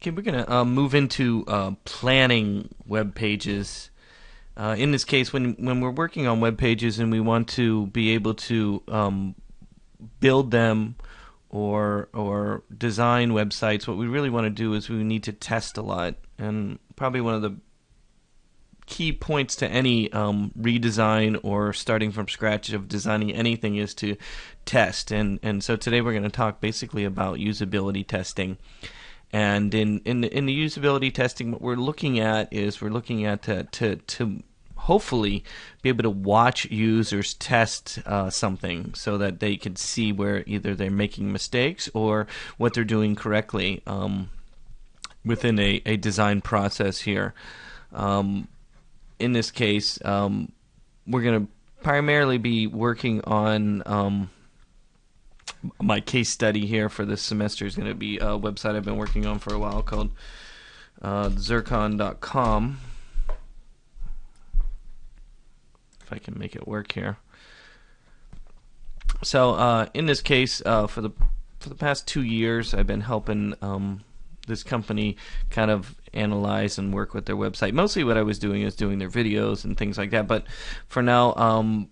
Okay, we're going to move into planning web pages. In this case, when we're working on web pages and we want to be able to build them or design websites, what we really want to do is we need to test a lot. And probably one of the key points to any redesign or starting from scratch of designing anything is to test. And so today we're going to talk basically about usability testing. And in the usability testing, what we're looking at is to hopefully be able to watch users test something so that they can see where either they're making mistakes or what they're doing correctly within a design process here. In this case, we're going to primarily be working on my case study here for this semester is going to be a website I've been working on for a while called zircon.com. If I can make it work here. So in this case, for the past 2 years, I've been helping this company kind of analyze and work with their website. Mostly what I was doing is doing their videos and things like that. But for now,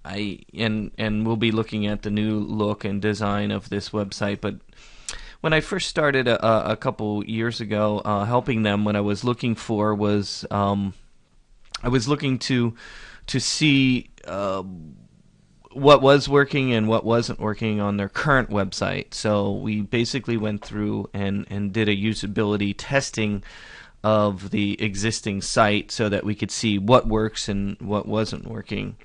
we'll be looking at the new look and design of this website. But when I first started a couple years ago, helping them, what I was looking for was I was looking to see what was working and what wasn't working on their current website. So we basically went through and did a usability testing of the existing site so that we could see what works and what wasn't working.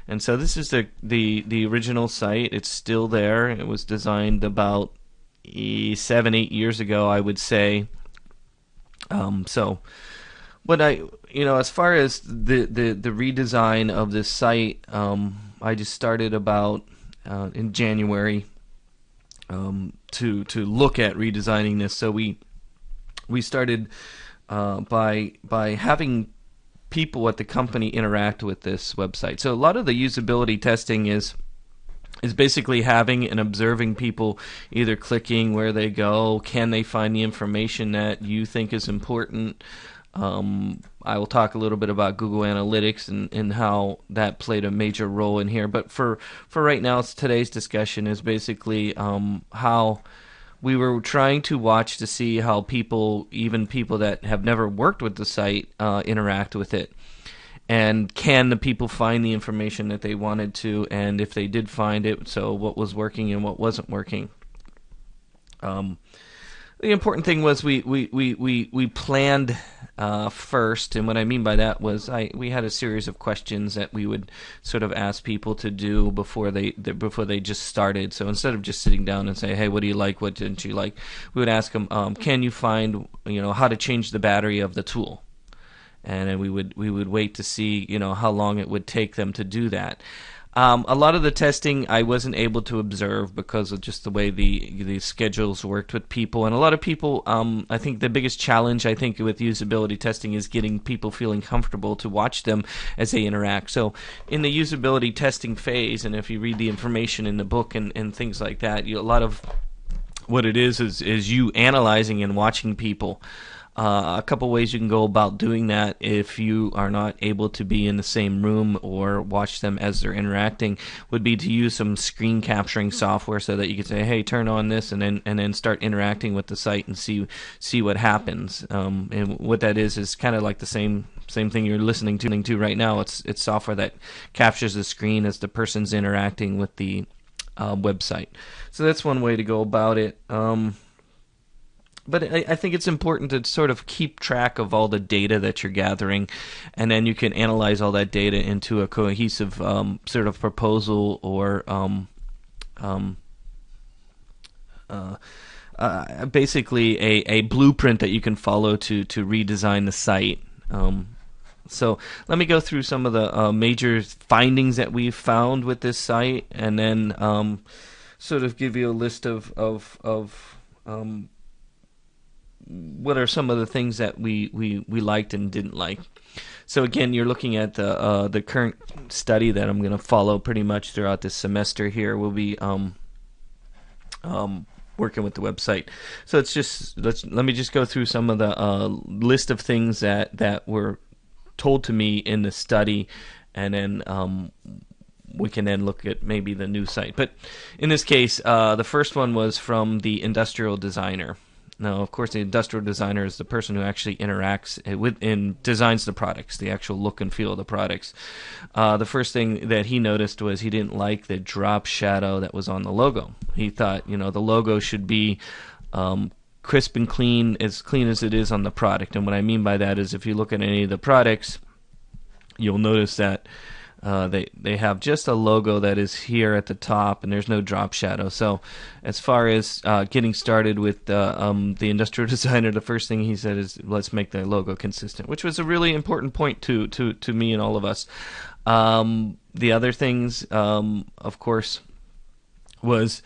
And so this is the original site. It's still there. It was designed about 7-8 years ago, I would say. So what as far as the redesign of this site, I just started about in January to look at redesigning this. So we started by having people at the company interact with this website. So a lot of the usability testing is basically having and observing people either clicking where they go, can they find the information that you think is important. I will talk a little bit about Google Analytics and how that played a major role in here. But for right now, today's discussion is basically how we were trying to watch to see how people, even people that have never worked with the site, interact with it. And can the people find the information that they wanted to, and if they did find it, so what was working and what wasn't working. The important thing was we planned first, and what I mean by that was we had a series of questions that we would sort of ask people to do before they just started. So instead of just sitting down and say, hey, what do you like, what didn't you like, we would ask them, can you find how to change the battery of the tool? And then we would wait to see how long it would take them to do that. A lot of the testing I wasn't able to observe because of just the way the schedules worked with people. And a lot of people, I think the biggest challenge with usability testing is getting people feeling comfortable to watch them as they interact. So in the usability testing phase, and if you read the information in the book and things like that, a lot of what it is you analyzing and watching people. A couple ways you can go about doing that if you are not able to be in the same room or watch them as they're interacting would be to use some screen capturing software so that you can say, hey, turn on this and then start interacting with the site and see what happens. And what that is kind of like the same thing you're listening to right now. It's software that captures the screen as the person's interacting with the website. So that's one way to go about it. But I think it's important to sort of keep track of all the data that you're gathering, and then you can analyze all that data into a cohesive sort of proposal or basically a blueprint that you can follow to redesign the site. So let me go through some of the major findings that we've found with this site, and then sort of give you a list of what are some of the things that we liked and didn't like. So again, you're looking at the current study that I'm going to follow pretty much throughout this semester here will be working with the website. So it's just let me just go through some of the list of things that were told to me in the study, and then we can then look at maybe the new site. But in this case, the first one was from the industrial designer. Now, of course, the industrial designer is the person who actually interacts with and designs the products, the actual look and feel of the products. The first thing that he noticed was he didn't like the drop shadow that was on the logo. He thought, the logo should be crisp and clean as it is on the product. And what I mean by that is if you look at any of the products, you'll notice that they have just a logo that is here at the top, and there's no drop shadow. So as far as getting started with the industrial designer, the first thing he said is, let's make the logo consistent, which was a really important point to me and all of us. The other things, of course, was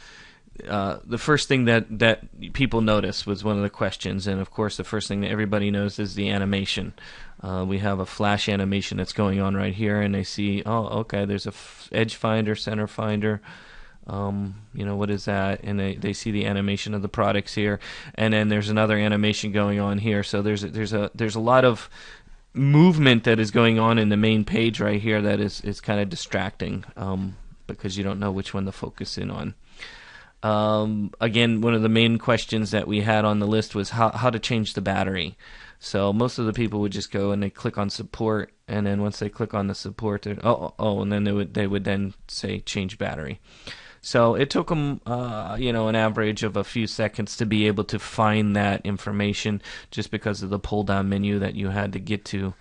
the first thing that people noticed was one of the questions, and of course the first thing that everybody knows is the animation. We have a flash animation that's going on right here, and they see, oh, okay, there's a edge finder, center finder. What is that? And they see the animation of the products here, and then there's another animation going on here. So there's a lot of movement that is going on in the main page right here that is kind of distracting because you don't know which one to focus in on. Again, one of the main questions that we had on the list was how to change the battery. So most of the people would just go and they click on support, and then once they click on the support, and then they would then say change battery. So it took them, an average of a few seconds to be able to find that information, just because of the pull-down menu that you had to get to.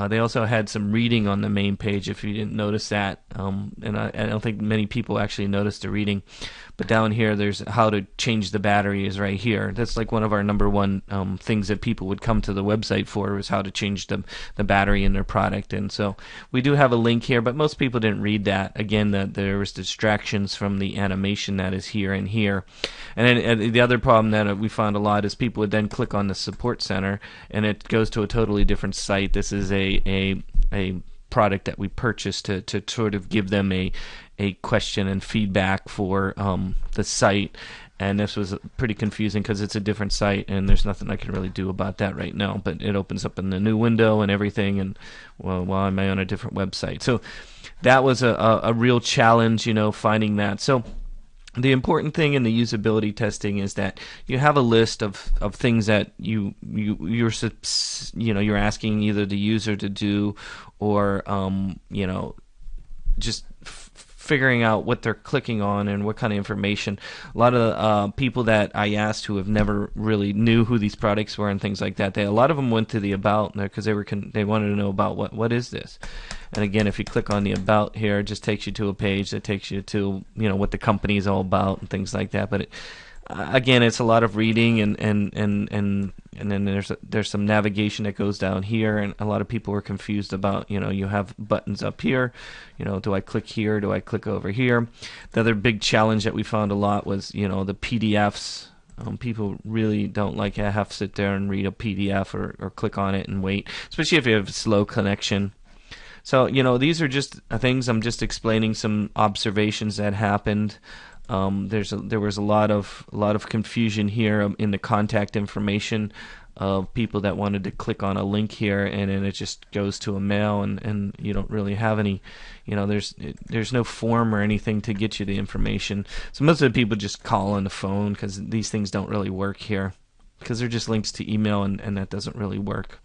They also had some reading on the main page, if you didn't notice that, and I don't think many people actually noticed the reading. But down here, there's how to change the battery is right here. That's like one of our number one things that people would come to the website for, was how to change the battery in their product. And so we do have a link here, but most people didn't read that. Again, there was distractions from the animation that is here and here. And then the other problem that we found a lot is people would then click on the support center, and it goes to a totally different site. This is a product that we purchased to sort of give them a question and feedback for the site, and this was pretty confusing because it's a different site and there's nothing I can really do about that right now, but it opens up in the new window and everything, and while I'm on a different website. So that was a real challenge, finding that. So the important thing in the usability testing is that you have a list of things that you're asking either the user to do, or just figuring out what they're clicking on and what kind of information. A lot of people that I asked who have never really knew who these products were and things like that, a lot of them went to the about because they wanted to know about what is this. And again, if you click on the about here, it just takes you to a page that takes you to what the company is all about and things like that. But again, it's a lot of reading, and then there's some navigation that goes down here, and a lot of people were confused about you have buttons up here. Do I click here? Do I click over here? The other big challenge that we found a lot was the PDFs. People really don't like to have to sit there and read a PDF or click on it and wait, especially if you have a slow connection. So these are just things. I'm just explaining some observations that happened. There was a lot of confusion here in the contact information of people that wanted to click on a link here, and then it just goes to a mail, and you don't really have any, there's no form or anything to get you the information. So most of the people just call on the phone, because these things don't really work here, because they're just links to email, and that doesn't really work.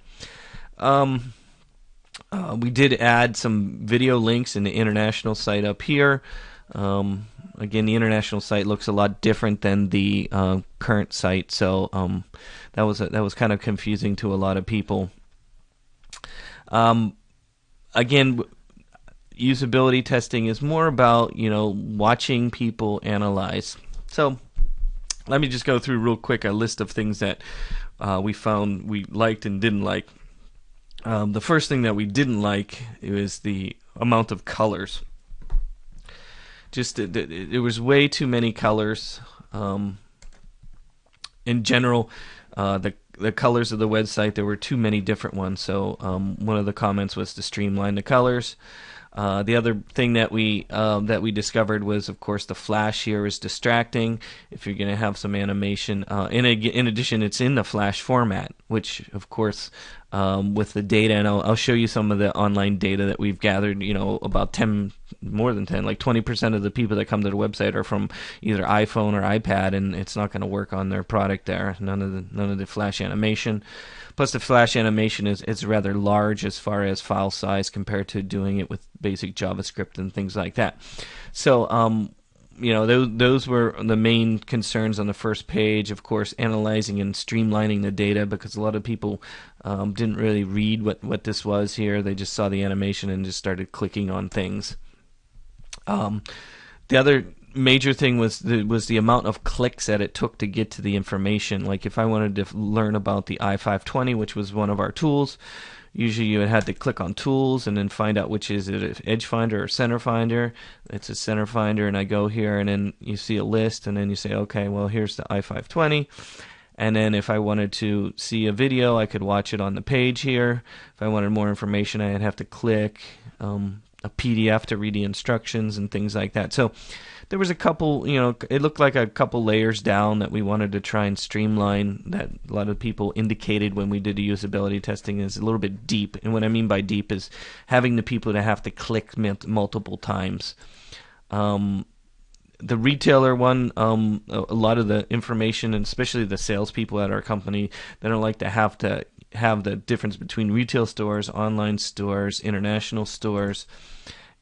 We did add some video links in the international site up here. Again, the international site looks a lot different than the current site, so that was kind of confusing to a lot of people. Again, usability testing is more about watching people analyze. So let me just go through real quick a list of things that we found we liked and didn't like. The first thing that we didn't like is the amount of colors. Just there was way too many colors. In general, the colors of the website, there were too many different ones. So one of the comments was to streamline the colors. The other thing that we discovered was, of course, the flash here is distracting. If you're going to have some animation, in addition, it's in the flash format, which, of course, with the data, and I'll show you some of the online data that we've gathered. About 10, more than 10, like 20% of the people that come to the website are from either iPhone or iPad, and it's not going to work on their product there. None of the flash animation. Plus, the flash animation is rather large as far as file size compared to doing it with basic JavaScript and things like that. So, those were the main concerns on the first page. Of course, analyzing and streamlining the data, because a lot of people didn't really read what this was here. They just saw the animation and just started clicking on things. The other major thing was the amount of clicks that it took to get to the information. Like if I wanted to learn about the i520, which was one of our tools, usually you had to click on tools and then find out which is it, Edge Finder or Center Finder. It's a Center Finder, and I go here and then you see a list, and then you say, okay, well, here's the i520. And then if I wanted to see a video, I could watch it on the page here. If I wanted more information, I'd have to click a PDF to read the instructions and things like that. So there was a couple, it looked like a couple layers down that we wanted to try and streamline, that a lot of people indicated when we did the usability testing is a little bit deep. And what I mean by deep is having the people to have to click multiple times. The retailer one, a lot of the information, and especially the salespeople at our company, they don't like to have the difference between retail stores, online stores, international stores.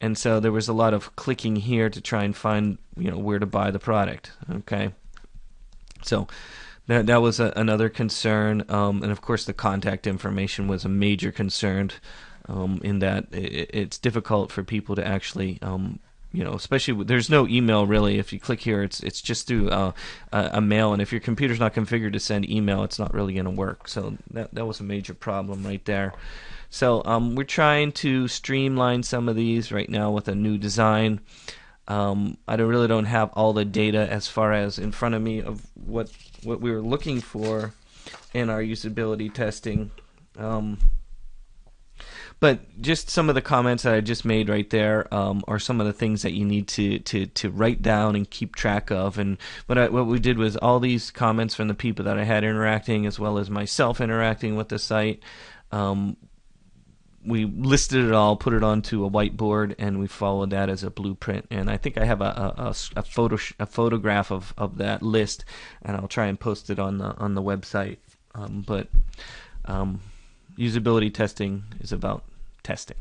And so there was a lot of clicking here to try and find, where to buy the product. Okay, so that was another concern, and of course the contact information was a major concern, in that it's difficult for people to actually, especially there's no email really. If you click here, it's just through a mail, and if your computer's not configured to send email, it's not really going to work. So that was a major problem right there. So we're trying to streamline some of these right now with a new design. I really don't have all the data as far as in front of me of what we were looking for in our usability testing. But just some of the comments that I just made right there are some of the things that you need to write down and keep track of. And what we did was all these comments from the people that I had interacting, as well as myself interacting with the site. We listed it all, put it onto a whiteboard, and we followed that as a blueprint. And I think I have a photograph of that list, and I'll try and post it on the website. But usability testing is about testing.